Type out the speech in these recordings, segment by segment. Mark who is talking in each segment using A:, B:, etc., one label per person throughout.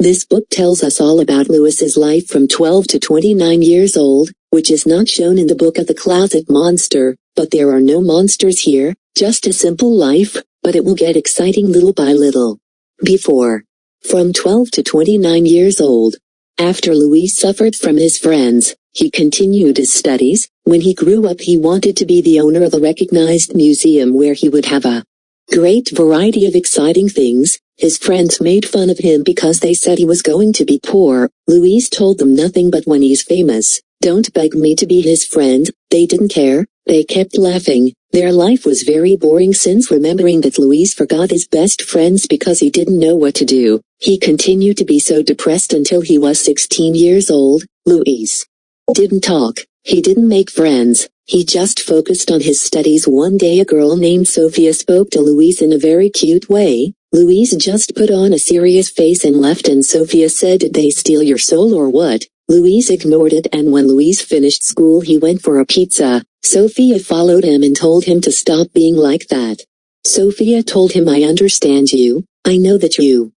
A: This book tells us all about Louis's life from 12 to 29 years old, which is not shown in the book of the Closet Monster, but there are no monsters here, just a simple life, but it will get exciting little by little. Before. From 12 to 29 years old. After Louis suffered from his friends, he continued his studies. When he grew up, he wanted to be the owner of a recognized museum where he would have a great variety of exciting things. His friends made fun of him because they said he was going to be poor. Louis told them nothing but when he's famous, don't beg me to be his friend. They didn't care. They kept laughing. Their life was very boring since remembering that Louis forgot his best friends because he didn't know what to do. He continued to be so depressed until he was 16 years old. Louis didn't talk. He didn't make friends. He just focused on his studies. One day a girl named Sophia spoke to Louis in a very cute way. Louis just put on a serious face and left, and Sophia said, "Did they steal your soul or what?" Louis ignored it, and when Louis finished school he went for a pizza. Sophia followed him and told him to stop being like that. Sophia told him, "I understand you. I know that you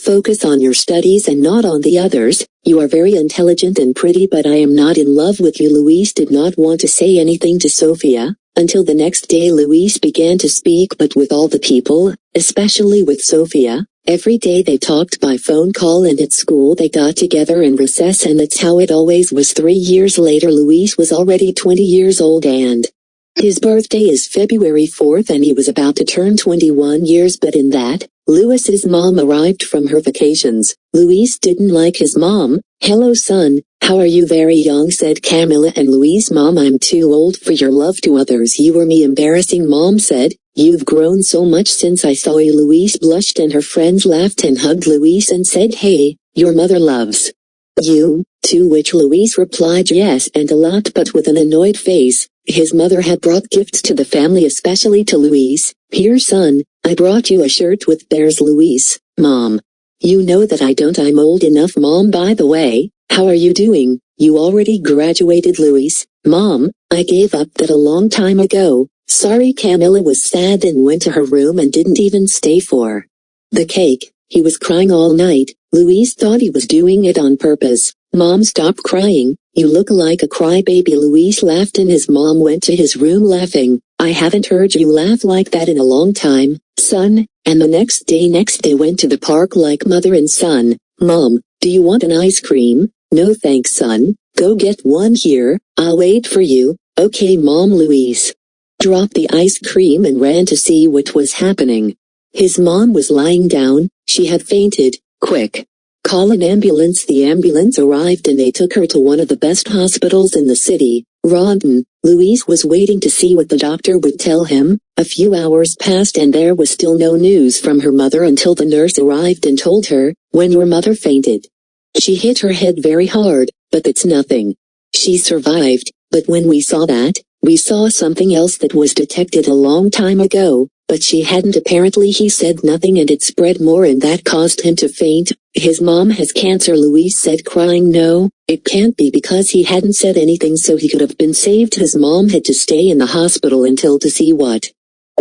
A: focus on your studies and not on the others. You are very intelligent and pretty, but I am not in love with you." Louis did not want to say anything to Sophia, until the next day Louis began to speak, but with all the people, especially with Sophia. Every day they talked by phone call, and at school they got together in recess, and that's how it always was. 3 years later Louis was already 20 years old, and his birthday is February 4th, and he was about to turn 21 years, but in that, Louis's mom arrived from her vacations. Louis didn't like his mom. "Hello son, how are you?" "Very young," said Camilla, and Louis' mom, "I'm too old for your love to others. You or me?" "Embarrassing," mom said. "You've grown so much since I saw you." Louis blushed, and her friends laughed and hugged Louis and said, "Hey, your mother loves you." To which Louis replied, "Yes, and a lot," but with an annoyed face. His mother had brought gifts to the family, especially to Louis. "Here son, I brought you a shirt with bears." "Louis, mom, you know that I don't. I'm old enough." "Mom, by the way, how are you doing? You already graduated." "Louis, mom, I gave up that a long time ago." "Sorry." Camilla was sad and went to her room and didn't even stay for the cake. He was crying all night. Louis thought he was doing it on purpose. "Mom, stop crying. You look like a crybaby." Louis laughed, and his mom went to his room laughing. "I haven't heard you laugh like that in a long time, son." And the next day they went to the park like mother and son. "Mom, do you want an ice cream?" "No thanks son, go get one here, I'll wait for you." "Okay mom." Louis dropped the ice cream and ran to see what was happening. His mom was lying down. She had fainted. "Quick, call an ambulance." The ambulance arrived and they took her to one of the best hospitals in the city, Rondon. Louis was waiting to see what the doctor would tell him. A few hours passed and there was still no news from her mother until the nurse arrived and told her, "When your mother fainted, she hit her head very hard, but that's nothing. She survived." But when we saw that, we saw something else that was detected a long time ago, but she hadn't. Apparently he said nothing and it spread more, and that caused him to faint. "His mom has cancer," Louis said, crying. "No, it can't be," because he hadn't said anything, so he could have been saved. His mom had to stay in the hospital until to see what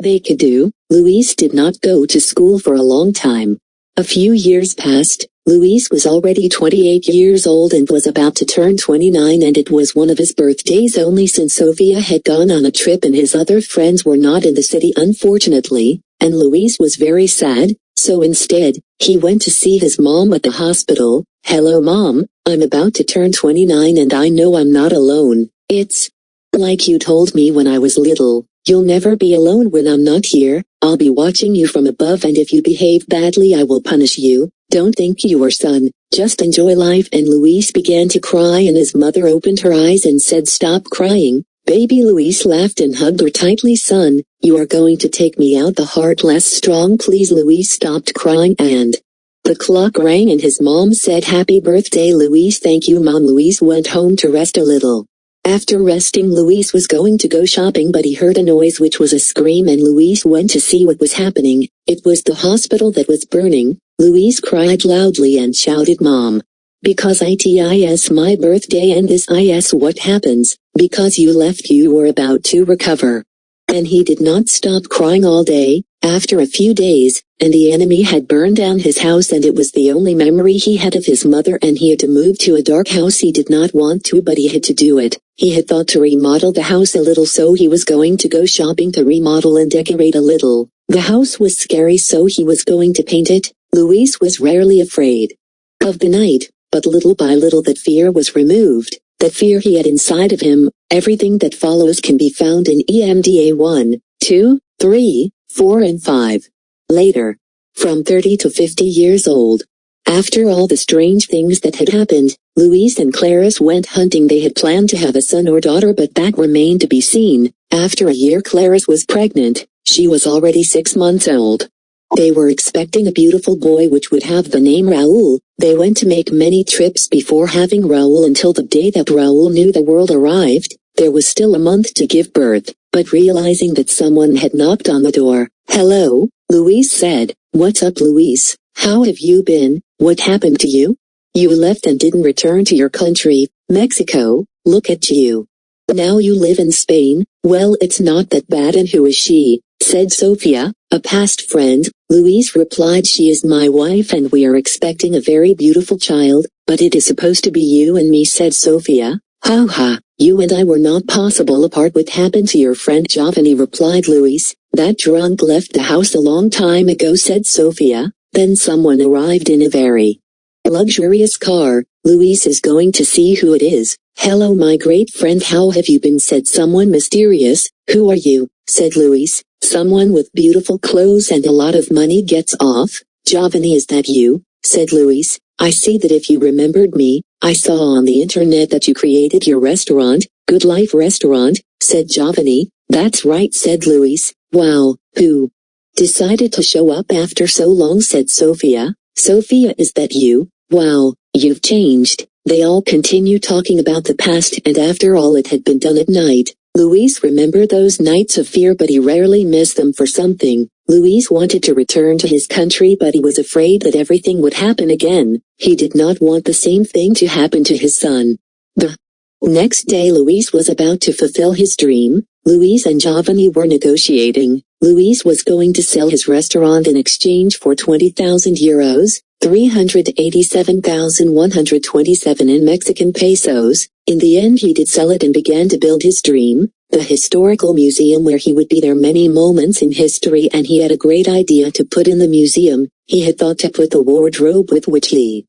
A: they could do. Louis did not go to school for a long time. A few years passed. Louis was already 28 years old and was about to turn 29, and it was one of his birthdays only since Sophia had gone on a trip and his other friends were not in the city, unfortunately, and Louis was very sad, so instead, he went to see his mom at the hospital. "Hello mom, I'm about to turn 29 and I know I'm not alone. It's like you told me when I was little. You'll never be alone when I'm not here. I'll be watching you from above, and if you behave badly I will punish you. Don't think you are son, just enjoy life." And Louis began to cry, and his mother opened her eyes and said, "Stop crying, baby." Louis laughed and hugged her tightly. "Son, you are going to take me out the heart less strong, please." Louis stopped crying and the clock rang and his mom said, "Happy birthday Louis." "Thank you mom." Louis went home to rest a little. After resting, Louis was going to go shopping, but he heard a noise, which was a scream, and Louis went to see what was happening. It was the hospital that was burning. Louis cried loudly and shouted, "Mom, because it's my birthday, and this is what happens, because you left, you were about to recover." And he did not stop crying all day. After a few days, and the enemy had burned down his house and it was the only memory he had of his mother and he had to move to a dark house. He did not want to, but he had to do it. He had thought to remodel the house a little, so he was going to go shopping to remodel and decorate a little. The house was scary, so he was going to paint it. Luis was rarely afraid of the night, but little by little that fear was removed. That fear he had inside of him. Everything that follows can be found in EMDA 1, 2, 3, 4 and 5. Later. From 30 to 50 years old. After all the strange things that had happened, Luis and Clarice went hunting. They had planned to have a son or daughter, but that remained to be seen. After a year, Clarice was pregnant. She was already 6 months old. They were expecting a beautiful boy which would have the name Raul. They went to make many trips before having Raul until the day that Raul knew the world arrived. There was still a month to give birth, but realizing that someone had knocked on the door. "Hello," Luis said. "What's up, Luis? How have you been? What happened to you? You left and didn't return to your country, Mexico. Look at you. Now you live in Spain." "Well, it's not that bad." "And who is she?" said Sofia, a past friend. Luis replied, "She is my wife and we are expecting a very beautiful child, but it is supposed to be you and me," said Sofia. "Ha ha, you and I were not possible apart." "What happened to your friend Giovanni?" replied Luis. "That drunk left the house a long time ago," said Sofia. "Then someone arrived in a very luxurious car. Luis is going to see who it is." "Hello, my great friend, how have you been?" said someone mysterious. "Who are you?" said Luis. "Someone with beautiful clothes and a lot of money gets off." "Giovanni, is that you?" said Luis. "I see that if you remembered me. I saw on the internet that you created your restaurant, Good Life Restaurant," said Giovanni. "That's right," said Luis. "Wow, who decided to show up after so long?" said Sofia. "Sofia, is that you? Wow, you've changed." They all continue talking about the past, and after all it had been done at night. Luis remembered those nights of fear, but he rarely missed them for something. Luis wanted to return to his country, but he was afraid that everything would happen again. He did not want the same thing to happen to his son. The next day Luis was about to fulfill his dream. Luis and Giovanni were negotiating. Luis was going to sell his restaurant in exchange for 20,000 euros, 387,127 in Mexican pesos. In the end he did sell it and began to build his dream, the historical museum where he would be there many moments in history, and he had a great idea to put in the museum. He had thought to put the wardrobe with which he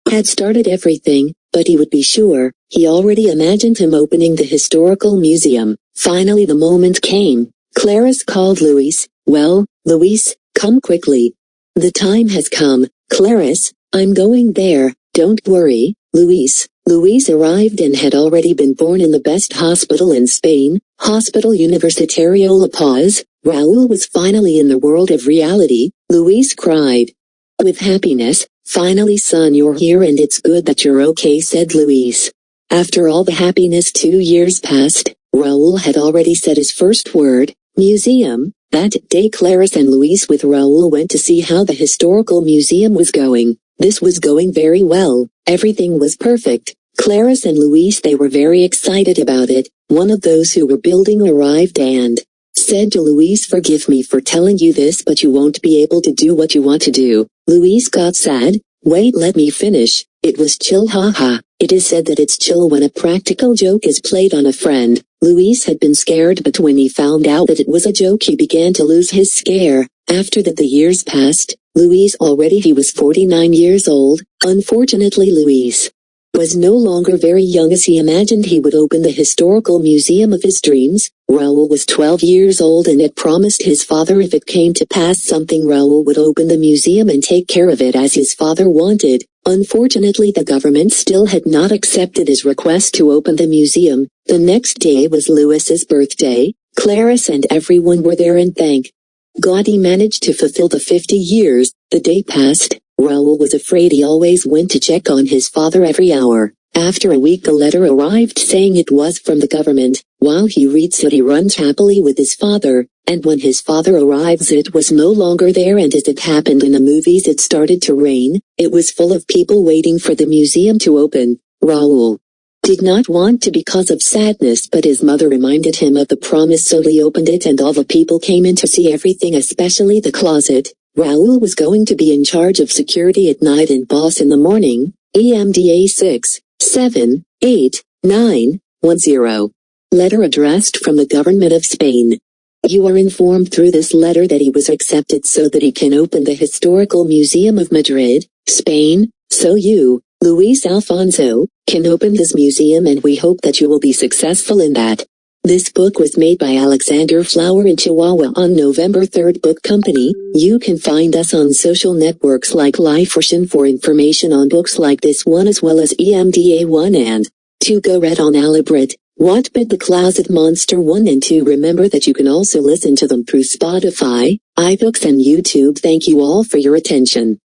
A: had started everything, but he would be sure. He already imagined him opening the historical museum. Finally the moment came. Clarice called Luis. "Well, Luis, come quickly. The time has come." "Clarice, I'm going there, don't worry, Luis." Luis arrived and had already been born in the best hospital in Spain, Hospital Universitario La Paz. Raul was finally in the world of reality. Luis cried with happiness. "Finally, son, you're here and it's good that you're okay," said Luis. After all the happiness, 2 years passed. Raul had already said his first word, museum. That day Clarice and Luis with Raul went to see how the historical museum was going. This was going very well. Everything was perfect. Clarice and Luis, they were very excited about it. One of those who were building arrived and said to Luis, "Forgive me for telling you this, but you won't be able to do what you want to do." Luis got sad. "Wait, let me finish. It was chill, haha. It is said that it's chill when a practical joke is played on a friend." Luis had been scared, but when he found out that it was a joke he began to lose his scare. After that the years passed. Luis he was 49 years old. Unfortunately Luis was no longer very young as he imagined he would open the historical museum of his dreams. Raul was 12 years old and had promised his father if it came to pass something, Raul would open the museum and take care of it as his father wanted. Unfortunately the government still had not accepted his request to open the museum. The next day was Luis's birthday. Clarice and everyone were there, and thank God he managed to fulfill the 50 years. The day passed. Raul was afraid. He always went to check on his father every hour. After a week a letter arrived saying it was from the government. While he reads it he runs happily with his father, and when his father arrives it was no longer there, and as it happened in the movies it started to rain. It was full of people waiting for the museum to open. Raul Did not want to because of sadness, but his mother reminded him of the promise, so he opened it and all the people came in to see everything, especially the closet. Raoul was going to be in charge of security at night and boss in the morning. EMDA 6, 7, 8, 9, 10. Letter addressed from the government of Spain. You are informed through this letter that he was accepted so that he can open the Historical Museum of Madrid, Spain, so you, Luis Alfonso, can open this museum, and we hope that you will be successful in that. This book was made by Alexander Flower in Chihuahua on November 3rd. Book Company. You can find us on social networks like LifeRation for information on books like this one, as well as EMDA 1 and 2. Go read on Alibrit, Wattpad, The Closet Monster 1 and 2. Remember that you can also listen to them through Spotify, iBooks and YouTube. Thank you all for your attention.